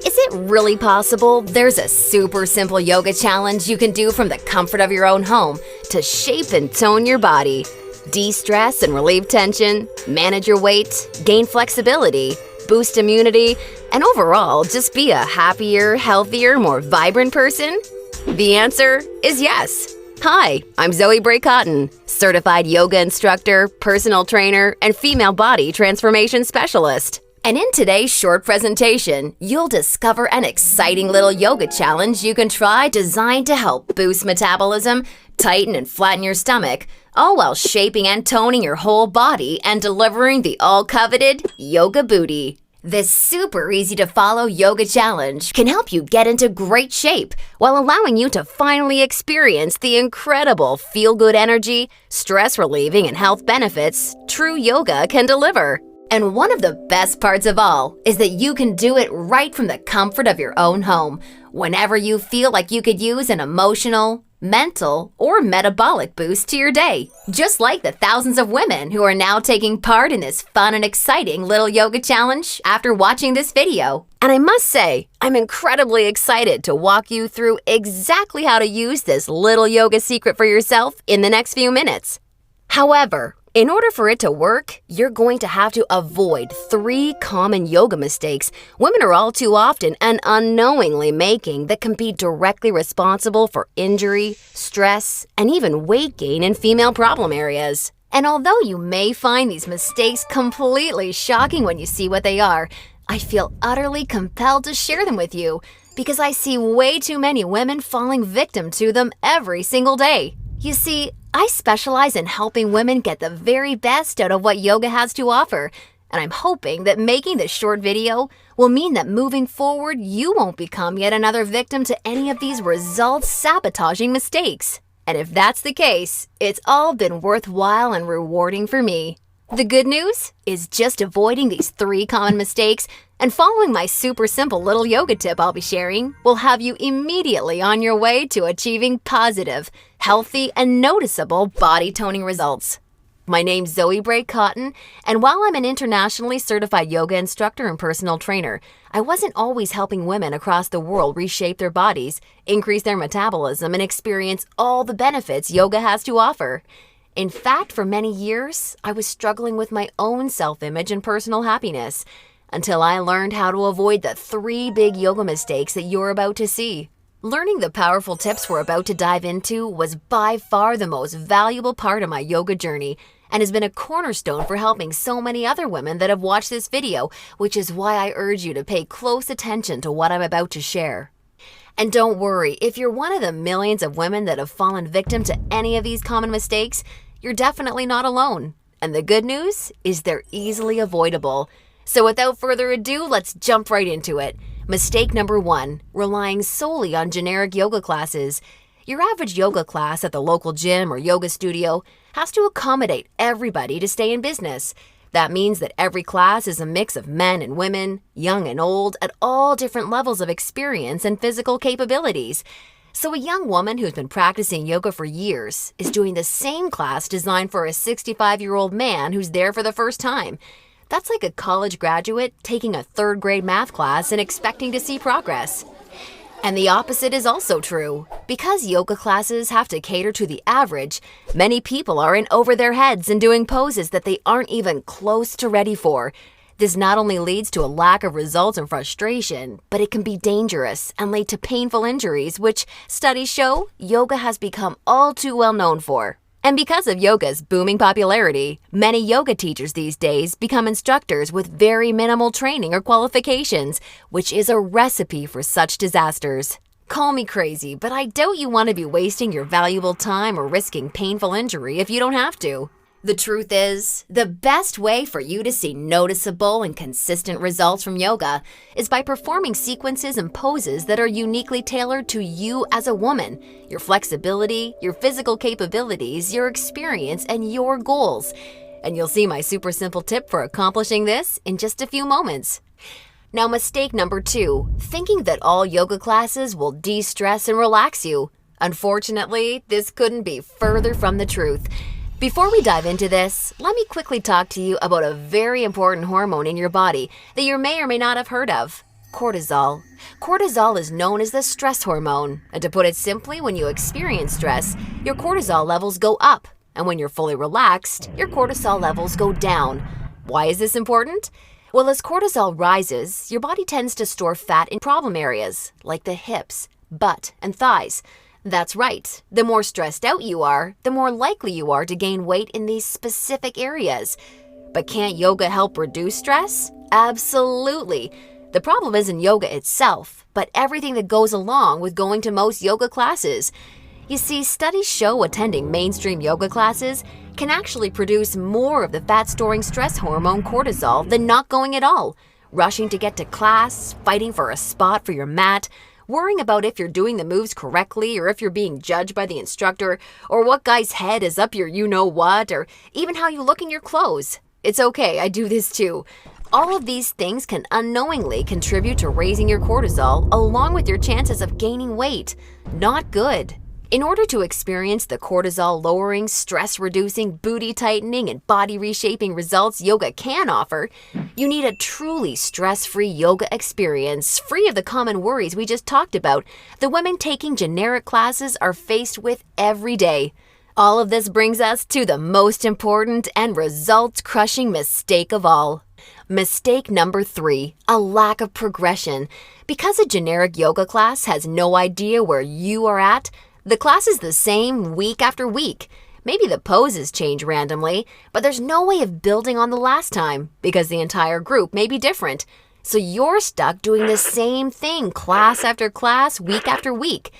Is it really possible there's a super simple yoga challenge you can do from the comfort of your own home to shape and tone your body, de-stress and relieve tension, manage your weight, gain flexibility, boost immunity, and overall just be a happier, healthier, more vibrant person? The answer is yes. Hi, I'm Zoe Bray-Cotton, certified yoga instructor, personal trainer, and female body transformation specialist. And in today's short presentation, you'll discover an exciting little yoga challenge you can try designed to help boost metabolism, tighten and flatten your stomach, all while shaping and toning your whole body and delivering the all-coveted yoga booty. This super easy-to-follow yoga challenge can help you get into great shape while allowing you to finally experience the incredible feel-good energy, stress-relieving, and health benefits true yoga can deliver. And one of the best parts of all is that you can do it right from the comfort of your own home, whenever you feel like you could use an emotional, mental, or metabolic boost to your day. Just like the thousands of women who are now taking part in this fun and exciting little yoga challenge after watching this video. And I must say, I'm incredibly excited to walk you through exactly how to use this little yoga secret for yourself in the next few minutes. However, in order for it to work, you're going to have to avoid 3 common yoga mistakes women are all too often and unknowingly making that can be directly responsible for injury, stress, and even weight gain in female problem areas. And although you may find these mistakes completely shocking when you see what they are, I feel utterly compelled to share them with you because I see way too many women falling victim to them every single day. You see, I specialize in helping women get the very best out of what yoga has to offer, and I'm hoping that making this short video will mean that moving forward, you won't become yet another victim to any of these results-sabotaging mistakes. And if that's the case, it's all been worthwhile and rewarding for me. The good news is just avoiding these 3 common mistakes and following my super simple little yoga tip I'll be sharing will have you immediately on your way to achieving positive, healthy, and noticeable body toning results. My name's Zoe Bray-Cotton, and while I'm an internationally certified yoga instructor and personal trainer, I wasn't always helping women across the world reshape their bodies, increase their metabolism, and experience all the benefits yoga has to offer. In fact, for many years, I was struggling with my own self-image and personal happiness until I learned how to avoid the 3 big yoga mistakes that you're about to see. Learning the powerful tips we're about to dive into was by far the most valuable part of my yoga journey and has been a cornerstone for helping so many other women that have watched this video, which is why I urge you to pay close attention to what I'm about to share. And don't worry, if you're one of the millions of women that have fallen victim to any of these common mistakes, you're definitely not alone. And the good news is they're easily avoidable. So without further ado, let's jump right into it. Mistake number 1, relying solely on generic yoga classes. Your average yoga class at the local gym or yoga studio has to accommodate everybody to stay in business. That means that every class is a mix of men and women, young and old, at all different levels of experience and physical capabilities. So a young woman who's been practicing yoga for years is doing the same class designed for a 65-year-old man who's there for the first time. That's like a college graduate taking a 3rd grade math class and expecting to see progress. And the opposite is also true. Because yoga classes have to cater to the average, many people are in over their heads and doing poses that they aren't even close to ready for. This not only leads to a lack of results and frustration, but it can be dangerous and lead to painful injuries, which studies show yoga has become all too well known for. And because of yoga's booming popularity, many yoga teachers these days become instructors with very minimal training or qualifications, which is a recipe for such disasters. Call me crazy, but I doubt you want to be wasting your valuable time or risking painful injury if you don't have to. The truth is, the best way for you to see noticeable and consistent results from yoga is by performing sequences and poses that are uniquely tailored to you as a woman, your flexibility, your physical capabilities, your experience, and your goals. And you'll see my super simple tip for accomplishing this in just a few moments. Now, mistake number 2, thinking that all yoga classes will de-stress and relax you. Unfortunately, this couldn't be further from the truth. Before we dive into this, let me quickly talk to you about a very important hormone in your body that you may or may not have heard of. Cortisol. Cortisol is known as the stress hormone, and to put it simply, when you experience stress, your cortisol levels go up, and when you're fully relaxed, your cortisol levels go down. Why is this important? Well, as cortisol rises, your body tends to store fat in problem areas, like the hips, butt, and thighs. That's right, the more stressed out you are, the more likely you are to gain weight in these specific areas. But can't yoga help reduce stress? Absolutely. The problem isn't yoga itself, but everything that goes along with going to most yoga classes. You see, studies show attending mainstream yoga classes can actually produce more of the fat-storing stress hormone cortisol than not going at all. Rushing to get to class, fighting for a spot for your mat, worrying about if you're doing the moves correctly or if you're being judged by the instructor, or what guy's head is up your you-know-what, or even how you look in your clothes. It's okay, I do this too. All of these things can unknowingly contribute to raising your cortisol along with your chances of gaining weight. Not good. In order to experience the cortisol-lowering, stress-reducing, booty-tightening, and body-reshaping results yoga can offer, you need a truly stress-free yoga experience, free of the common worries we just talked about the women taking generic classes are faced with every day. All of this brings us to the most important and results-crushing mistake of all. Mistake number 3, a lack of progression. Because a generic yoga class has no idea where you are at, the class is the same week after week. Maybe the poses change randomly, but there's no way of building on the last time because the entire group may be different. So you're stuck doing the same thing class after class, week after week.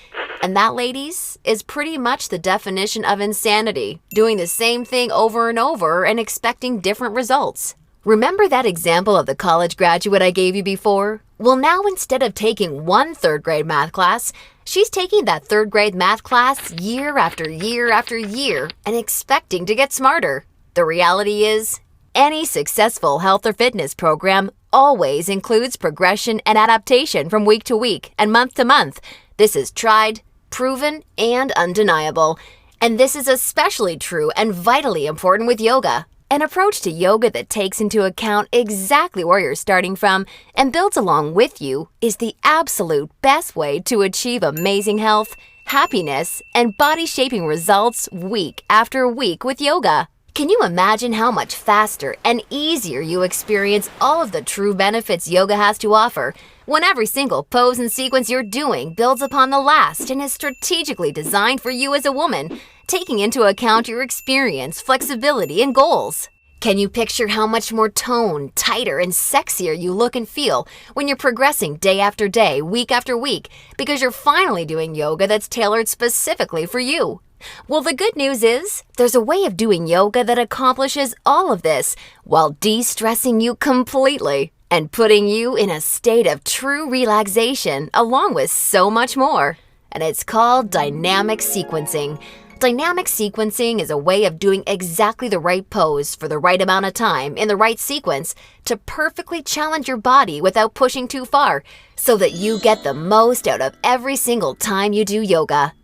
And that, ladies, is pretty much the definition of insanity, doing the same thing over and over and expecting different results. Remember that example of the college graduate I gave you before? Well, now instead of taking one third-grade math class, she's taking that third-grade math class year after year after year and expecting to get smarter. The reality is, any successful health or fitness program always includes progression and adaptation from week to week and month to month. This is tried, proven, and undeniable. And this is especially true and vitally important with yoga. An approach to yoga that takes into account exactly where you're starting from and builds along with you is the absolute best way to achieve amazing health, happiness, and body-shaping results week after week with yoga. Can you imagine how much faster and easier you experience all of the true benefits yoga has to offer when every single pose and sequence you're doing builds upon the last and is strategically designed for you as a woman, taking into account your experience, flexibility, and goals? Can you picture how much more toned, tighter, and sexier you look and feel when you're progressing day after day, week after week, because you're finally doing yoga that's tailored specifically for you? Well, the good news is, there's a way of doing yoga that accomplishes all of this while de-stressing you completely and putting you in a state of true relaxation along with so much more. And it's called dynamic sequencing. Dynamic sequencing is a way of doing exactly the right pose for the right amount of time in the right sequence to perfectly challenge your body without pushing too far so that you get the most out of every single time you do yoga.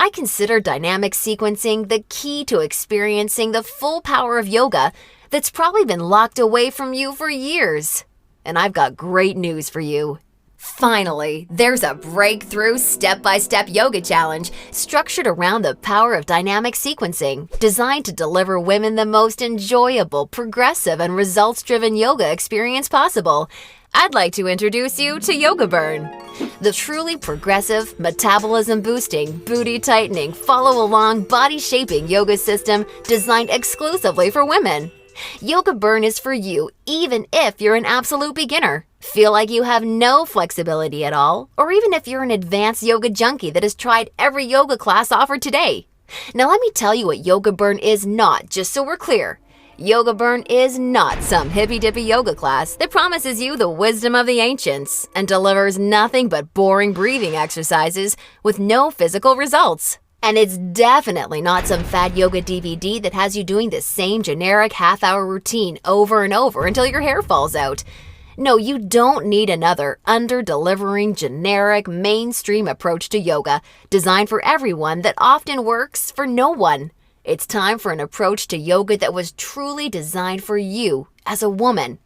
I consider dynamic sequencing the key to experiencing the full power of yoga that's probably been locked away from you for years. And I've got great news for you. Finally, there's a breakthrough step-by-step yoga challenge structured around the power of dynamic sequencing, designed to deliver women the most enjoyable, progressive, and results-driven yoga experience possible. I'd like to introduce you to Yoga Burn, the truly progressive, metabolism-boosting, booty-tightening, follow-along, body-shaping yoga system designed exclusively for women. Yoga Burn is for you even if you're an absolute beginner, feel like you have no flexibility at all, or even if you're an advanced yoga junkie that has tried every yoga class offered today. Now let me tell you what Yoga Burn is not, just so we're clear. Yoga Burn is not some hippy-dippy yoga class that promises you the wisdom of the ancients and delivers nothing but boring breathing exercises with no physical results. And it's definitely not some fad yoga DVD that has you doing the same generic half-hour routine over and over until your hair falls out. No, you don't need another under-delivering, generic, mainstream approach to yoga designed for everyone that often works for no one. It's time for an approach to yoga that was truly designed for you as a woman.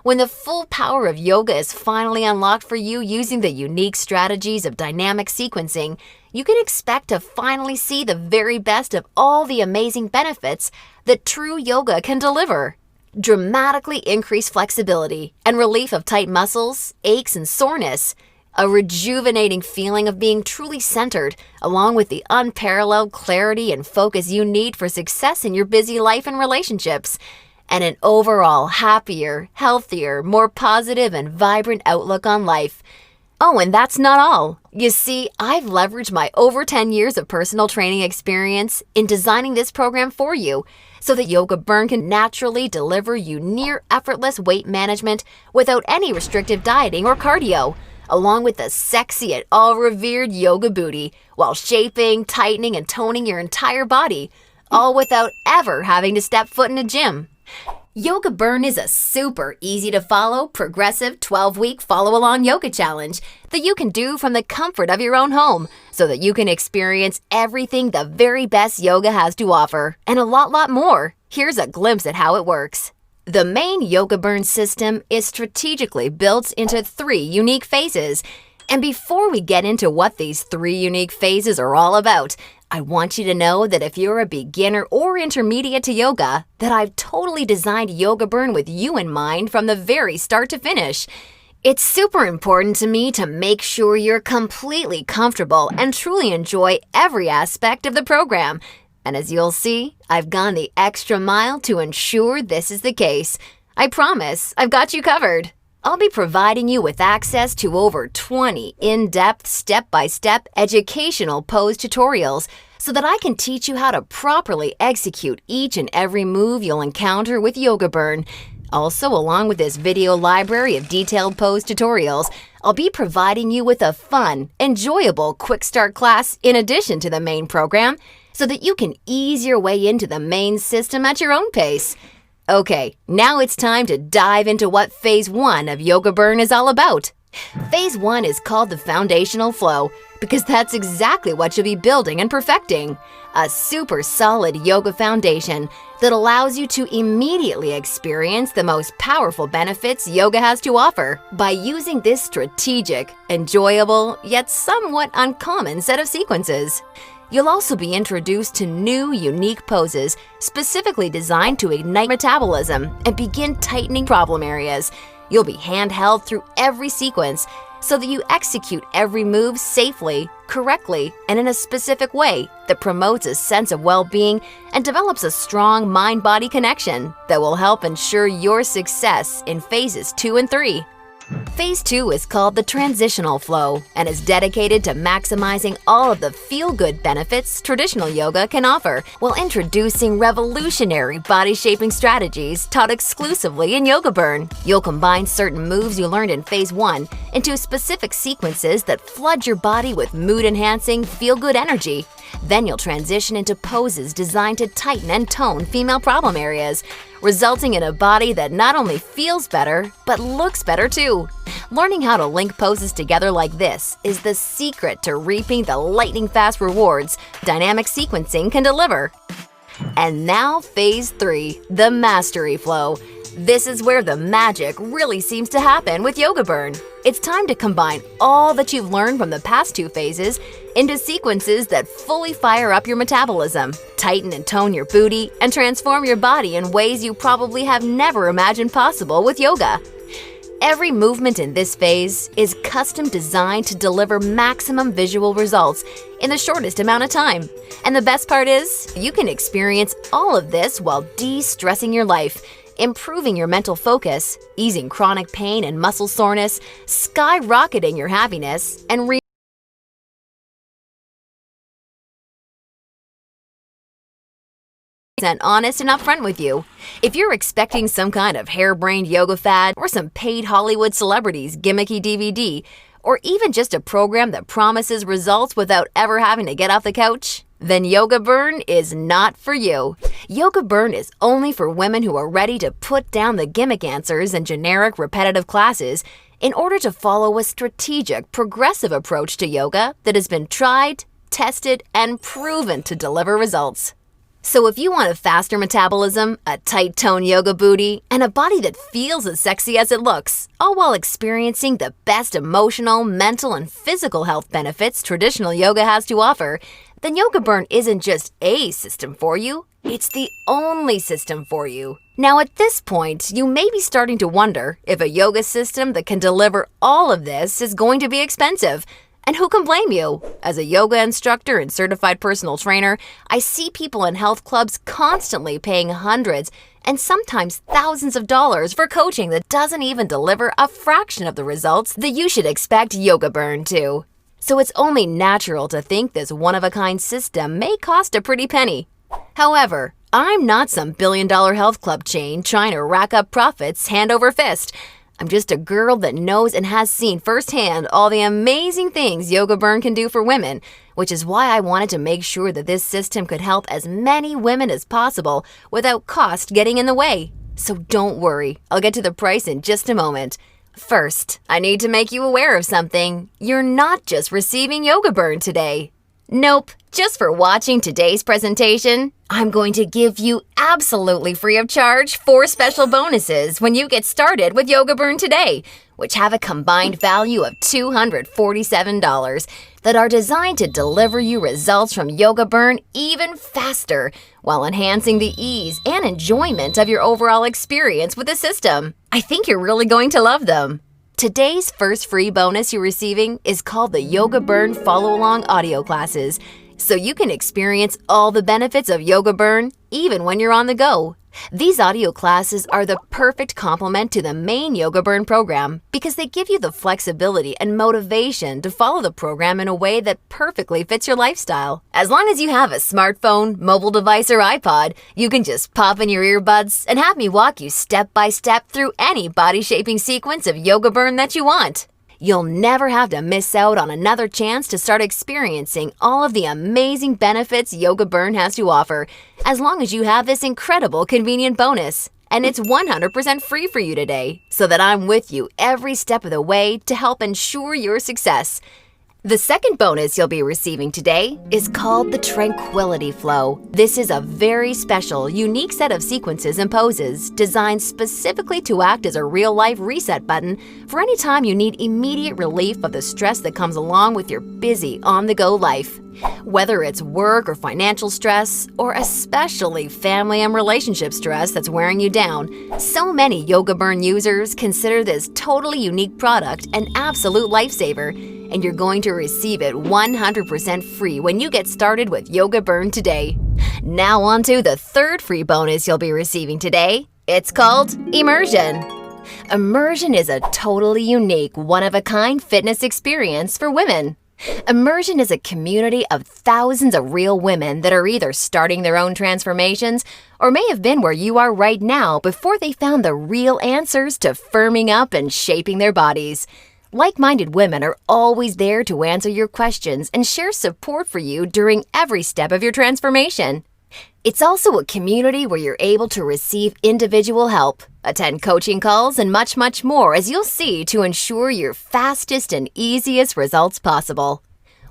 When the full power of yoga is finally unlocked for you using the unique strategies of dynamic sequencing, you can expect to finally see the very best of all the amazing benefits that true yoga can deliver. Dramatically increased flexibility and relief of tight muscles, aches, and soreness. A rejuvenating feeling of being truly centered, along with the unparalleled clarity and focus you need for success in your busy life and relationships. And an overall happier, healthier, more positive, and vibrant outlook on life. Oh, and that's not all. You see, I've leveraged my over 10 years of personal training experience in designing this program for you so that Yoga Burn can naturally deliver you near effortless weight management without any restrictive dieting or cardio, along with the sexy and all-revered yoga booty while shaping, tightening, and toning your entire body, all without ever having to step foot in a gym. Yoga Burn is a super easy-to-follow, progressive 12-week follow-along yoga challenge that you can do from the comfort of your own home so that you can experience everything the very best yoga has to offer and a lot more. Here's a glimpse at how it works. The main Yoga Burn system is strategically built into 3 unique phases. And before we get into what these 3 unique phases are all about, I want you to know that if you're a beginner or intermediate to yoga, that I've totally designed Yoga Burn with you in mind from the very start to finish. It's super important to me to make sure you're completely comfortable and truly enjoy every aspect of the program. And as you'll see, I've gone the extra mile to ensure this is the case. I promise, I've got you covered. I'll be providing you with access to over 20 in-depth, step-by-step educational pose tutorials so that I can teach you how to properly execute each and every move you'll encounter with Yoga Burn. Also, along with this video library of detailed pose tutorials, I'll be providing you with a fun, enjoyable quick start class in addition to the main program so that you can ease your way into the main system at your own pace. Okay, now it's time to dive into what Phase 1 of Yoga Burn is all about. Phase 1 is called the foundational flow because that's exactly what you'll be building and perfecting. A super solid yoga foundation that allows you to immediately experience the most powerful benefits yoga has to offer by using this strategic, enjoyable, yet somewhat uncommon set of sequences. You'll also be introduced to new, unique poses specifically designed to ignite metabolism and begin tightening problem areas. You'll be handheld through every sequence so that you execute every move safely, correctly, and in a specific way that promotes a sense of well-being and develops a strong mind-body connection that will help ensure your success in phases 2 and 3. Phase 2 is called the transitional flow and is dedicated to maximizing all of the feel-good benefits traditional yoga can offer while introducing revolutionary body-shaping strategies taught exclusively in Yoga Burn. You'll combine certain moves you learned in Phase 1 into specific sequences that flood your body with mood-enhancing, feel-good energy. Then you'll transition into poses designed to tighten and tone female problem areas, resulting in a body that not only feels better, but looks better too. Learning how to link poses together like this is the secret to reaping the lightning-fast rewards dynamic sequencing can deliver. And now Phase 3, the mastery flow. This is where the magic really seems to happen with Yoga Burn. It's time to combine all that you've learned from the past 2 phases into sequences that fully fire up your metabolism, tighten and tone your booty, and transform your body in ways you probably have never imagined possible with yoga. Every movement in this phase is custom designed to deliver maximum visual results in the shortest amount of time. And the best part is, you can experience all of this while de-stressing your life, improving your mental focus, easing chronic pain and muscle soreness, skyrocketing your happiness, and honest and upfront with you. If you're expecting some kind of harebrained yoga fad or some paid Hollywood celebrities gimmicky DVD, or even just a program that promises results without ever having to get off the couch, then Yoga Burn is not for you. Yoga Burn is only for women who are ready to put down the gimmick answers and generic repetitive classes in order to follow a strategic, progressive approach to yoga that has been tried, tested, and proven to deliver results. So if you want a faster metabolism, a tight tone yoga booty, and a body that feels as sexy as it looks, all while experiencing the best emotional, mental, and physical health benefits traditional yoga has to offer, then Yoga Burn isn't just a system for you, it's the only system for you. Now at this point, you may be starting to wonder if a yoga system that can deliver all of this is going to be expensive. And who can blame you? As a yoga instructor and certified personal trainer, I see people in health clubs constantly paying hundreds and sometimes thousands of dollars for coaching that doesn't even deliver a fraction of the results that you should expect Yoga Burn to. So it's only natural to think this one-of-a-kind system may cost a pretty penny. However, I'm not some billion-dollar health club chain trying to rack up profits hand over fist. I'm just a girl that knows and has seen firsthand all the amazing things Yoga Burn can do for women, which is why I wanted to make sure that this system could help as many women as possible without cost getting in the way. So don't worry, I'll get to the price in just a moment. First, I need to make you aware of something. You're not just receiving Yoga Burn today. Nope, just for watching today's presentation, I'm going to give you absolutely free of charge 4 special bonuses when you get started with Yoga Burn today, which have a combined value of $247 that are designed to deliver you results from Yoga Burn even faster while enhancing the ease and enjoyment of your overall experience with the system. I think you're really going to love them. Today's first free bonus you're receiving is called the Yoga Burn Follow-Along Audio Classes, so you can experience all the benefits of Yoga Burn even when you're on the go. These audio classes are the perfect complement to the main Yoga Burn program because they give you the flexibility and motivation to follow the program in a way that perfectly fits your lifestyle. As long as you have a smartphone, mobile device, or iPod, you can just pop in your earbuds and have me walk you step by step through any body-shaping sequence of Yoga Burn that you want. You'll never have to miss out on another chance to start experiencing all of the amazing benefits Yoga Burn has to offer, as long as you have this incredible convenient bonus. And it's 100% free for you today, so that I'm with you every step of the way to help ensure your success. The second bonus you'll be receiving today is called the Tranquility Flow. This is a very special, unique set of sequences and poses designed specifically to act as a real-life reset button for any time you need immediate relief of the stress that comes along with your busy, on-the-go life. Whether it's work or financial stress, or especially family and relationship stress that's wearing you down, so many Yoga Burn users consider this totally unique product an absolute lifesaver, and you're going to receive it 100% free when you get started with Yoga Burn today. Now on to the third free bonus you'll be receiving today. It's called Immersion. Immersion is a totally unique, one-of-a-kind fitness experience for women. Immersion is a community of thousands of real women that are either starting their own transformations or may have been where you are right now before they found the real answers to firming up and shaping their bodies. Like-minded women are always there to answer your questions and share support for you during every step of your transformation. It's also a community where you're able to receive individual help, attend coaching calls, and much, much more, as you'll see, to ensure your fastest and easiest results possible.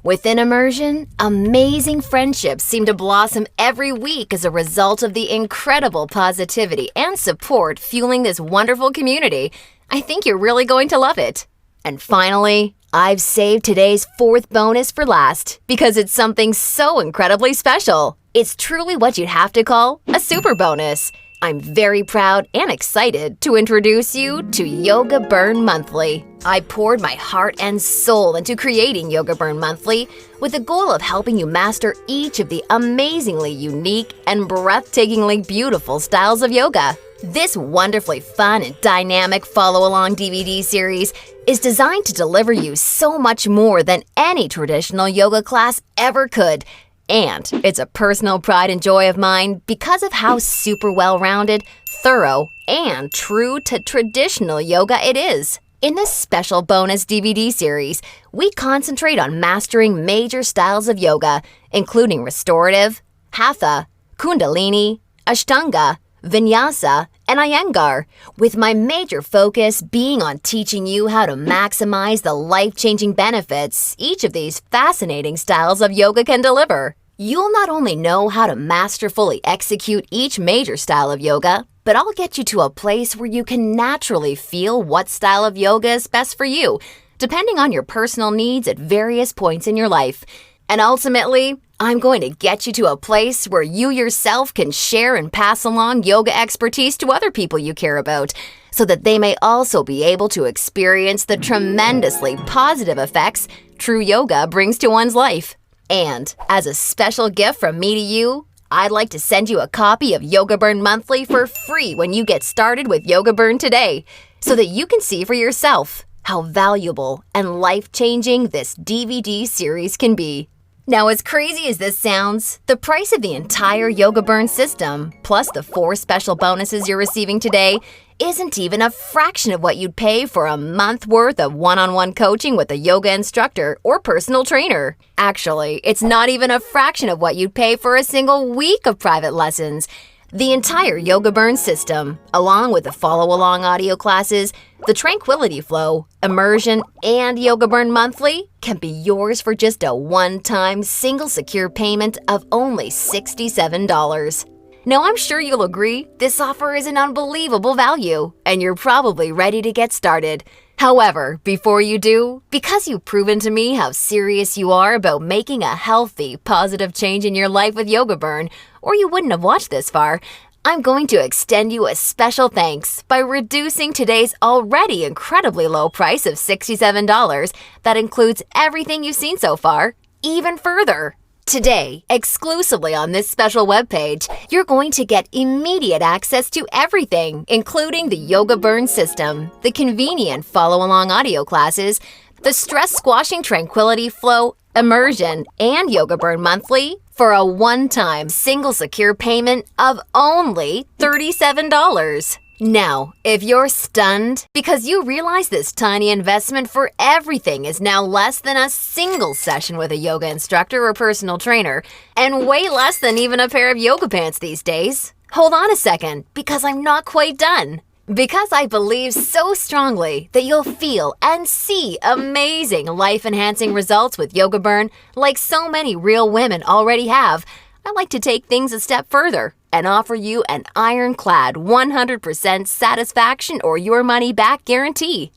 Within Immersion, amazing friendships seem to blossom every week as a result of the incredible positivity and support fueling this wonderful community. I think you're really going to love it. And finally, I've saved today's fourth bonus for last because it's something so incredibly special. It's truly what you'd have to call a super bonus. I'm very proud and excited to introduce you to Yoga Burn Monthly. I poured my heart and soul into creating Yoga Burn Monthly with the goal of helping you master each of the amazingly unique and breathtakingly beautiful styles of yoga. This wonderfully fun and dynamic follow-along DVD series is designed to deliver you so much more than any traditional yoga class ever could. And it's a personal pride and joy of mine because of how super well-rounded, thorough, and true to traditional yoga it is. In this special bonus DVD series, we concentrate on mastering major styles of yoga, including restorative, hatha, kundalini, ashtanga, vinyasa, and iyengar, with my major focus being on teaching you how to maximize the life-changing benefits each of these fascinating styles of yoga can deliver. You'll not only know how to masterfully execute each major style of yoga, but I'll get you to a place where you can naturally feel what style of yoga is best for you, depending on your personal needs at various points in your life. And ultimately, I'm going to get you to a place where you yourself can share and pass along yoga expertise to other people you care about, so that they may also be able to experience the tremendously positive effects true yoga brings to one's life. And as a special gift from me to you, I'd like to send you a copy of Yoga Burn Monthly for free when you get started with Yoga Burn today, so that you can see for yourself how valuable and life-changing this DVD series can be. Now, as crazy as this sounds, the price of the entire Yoga Burn system, plus the 4 special bonuses you're receiving today, isn't even a fraction of what you'd pay for a month worth of one-on-one coaching with a yoga instructor or personal trainer. Actually, it's not even a fraction of what you'd pay for a single week of private lessons. The entire Yoga Burn system, along with the follow-along audio classes, the Tranquility Flow, Immersion, and Yoga Burn Monthly, can be yours for just a one-time, single secure payment of only $67. Now, I'm sure you'll agree this offer is an unbelievable value, and you're probably ready to get started. However, before you do, because you've proven to me how serious you are about making a healthy, positive change in your life with Yoga Burn, or you wouldn't have watched this far, I'm going to extend you a special thanks by reducing today's already incredibly low price of $67 that includes everything you've seen so far, even further. Today, exclusively on this special webpage, you're going to get immediate access to everything, including the Yoga Burn system, the convenient follow-along audio classes, the stress-squashing Tranquility Flow, Immersion, and Yoga Burn Monthly for a one-time single secure payment of only $37. Now, if you're stunned because you realize this tiny investment for everything is now less than a single session with a yoga instructor or personal trainer, and way less than even a pair of yoga pants these days, hold on a second, because I'm not quite done. Because I believe so strongly that you'll feel and see amazing life-enhancing results with Yoga Burn like so many real women already have, I'd like to take things a step further and offer you an ironclad 100% satisfaction or your money back guarantee.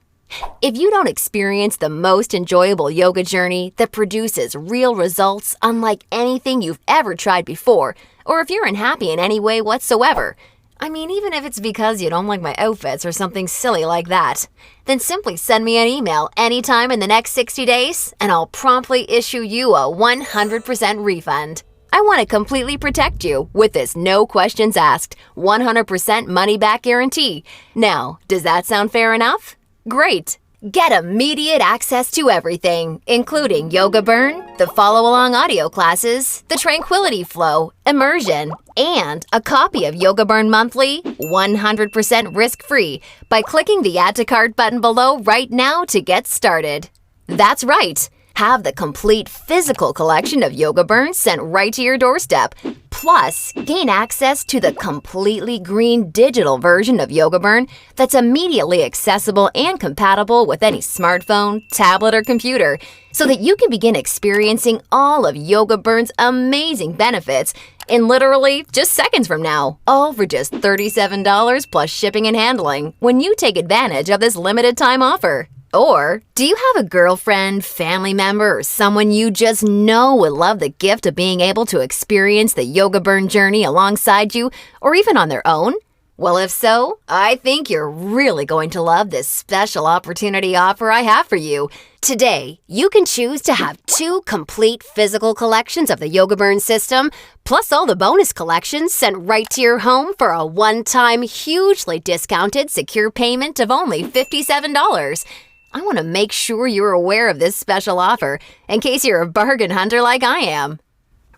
If you don't experience the most enjoyable yoga journey that produces real results unlike anything you've ever tried before, or if you're unhappy in any way whatsoever, I mean, even if it's because you don't like my outfits or something silly like that, then simply send me an email anytime in the next 60 days and I'll promptly issue you a 100% refund. I want to completely protect you with this no questions asked, 100% money back guarantee. Now, does that sound fair enough? Great! Get immediate access to everything, including Yoga Burn, the follow-along audio classes, the Tranquility Flow, Immersion, and a copy of Yoga Burn Monthly, 100% risk-free, by clicking the Add to Cart button below right now to get started. That's right! Have the complete physical collection of Yoga Burn sent right to your doorstep. Plus, gain access to the completely green digital version of Yoga Burn that's immediately accessible and compatible with any smartphone, tablet, or computer, so that you can begin experiencing all of Yoga Burn's amazing benefits in literally just seconds from now, all for just $37 plus shipping and handling when you take advantage of this limited time offer. Or, do you have a girlfriend, family member, or someone you just know would love the gift of being able to experience the Yoga Burn journey alongside you, or even on their own? Well, if so, I think you're really going to love this special opportunity offer I have for you. Today, you can choose to have 2 complete physical collections of the Yoga Burn system, plus all the bonus collections sent right to your home for a one-time, hugely discounted, secure payment of only $57. I want to make sure you're aware of this special offer in case you're a bargain hunter like I am.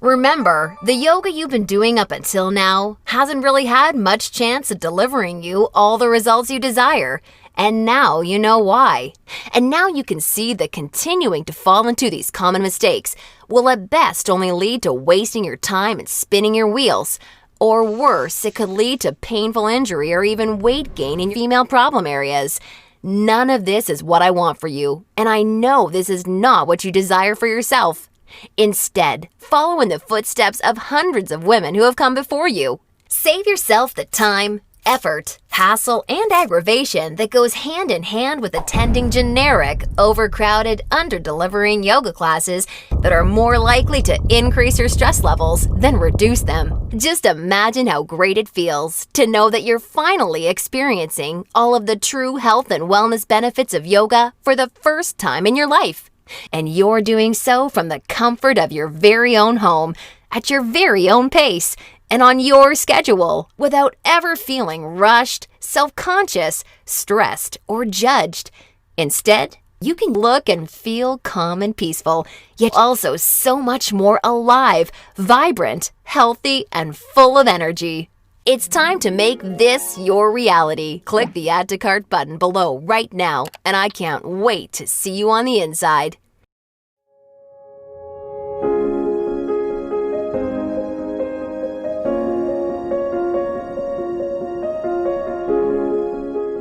Remember, the yoga you've been doing up until now hasn't really had much chance of delivering you all the results you desire, and now you know why. And now you can see that continuing to fall into these common mistakes will at best only lead to wasting your time and spinning your wheels. Or worse, it could lead to painful injury or even weight gain in your female problem areas. None of this is what I want for you, and I know this is not what you desire for yourself. Instead, follow in the footsteps of hundreds of women who have come before you. Save yourself the time, effort, hassle, and aggravation that goes hand in hand with attending generic, overcrowded, under-delivering yoga classes that are more likely to increase your stress levels than reduce them. Just imagine how great it feels to know that you're finally experiencing all of the true health and wellness benefits of yoga for the first time in your life. And you're doing so from the comfort of your very own home, at your very own pace, and on your schedule, without ever feeling rushed, self-conscious, stressed, or judged. Instead, you can look and feel calm and peaceful, yet also so much more alive, vibrant, healthy, and full of energy. It's time to make this your reality. Click the Add to Cart button below right now, and I can't wait to see you on the inside.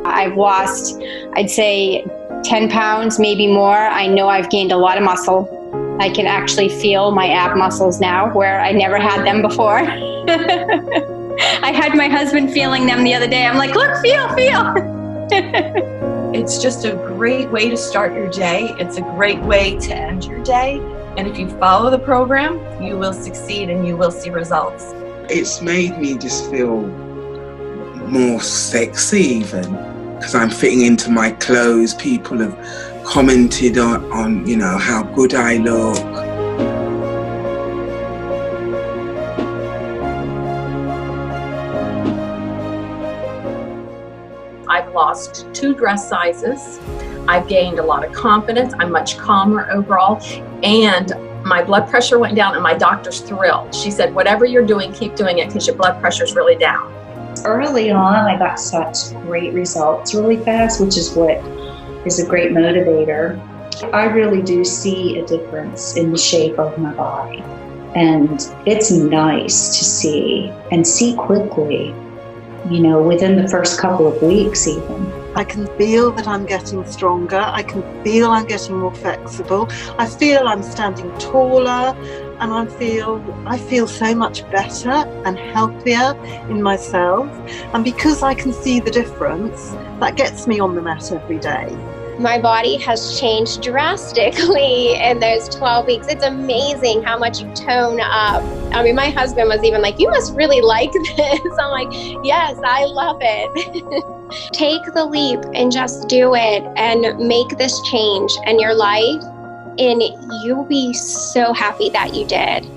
I've lost, I'd say, 10 pounds, maybe more. I know I've gained a lot of muscle. I can actually feel my ab muscles now where I never had them before. I had my husband feeling them the other day. I'm like, look, feel. It's just a great way to start your day. It's a great way to end your day. And if you follow the program, you will succeed and you will see results. It's made me just feel more sexy even, because I'm fitting into my clothes. People have commented on how good I look. I've lost 2 dress sizes. I've gained a lot of confidence. I'm much calmer overall. And my blood pressure went down and my doctor's thrilled. She said, whatever you're doing, keep doing it because your blood pressure's really down. Early on, I got such great results really fast, which is what is a great motivator. I really do see a difference in the shape of my body. And it's nice to see, and see quickly, within the first couple of weeks even. I can feel that I'm getting stronger. I can feel I'm getting more flexible. I feel I'm standing taller, and I feel so much better and healthier in myself. And because I can see the difference, that gets me on the mat every day. My body has changed drastically in those 12 weeks. It's amazing how much you tone up. I mean, my husband was even like, you must really like this. I'm like, yes, I love it. Take the leap and just do it and make this change in your life, and you'll be so happy that you did.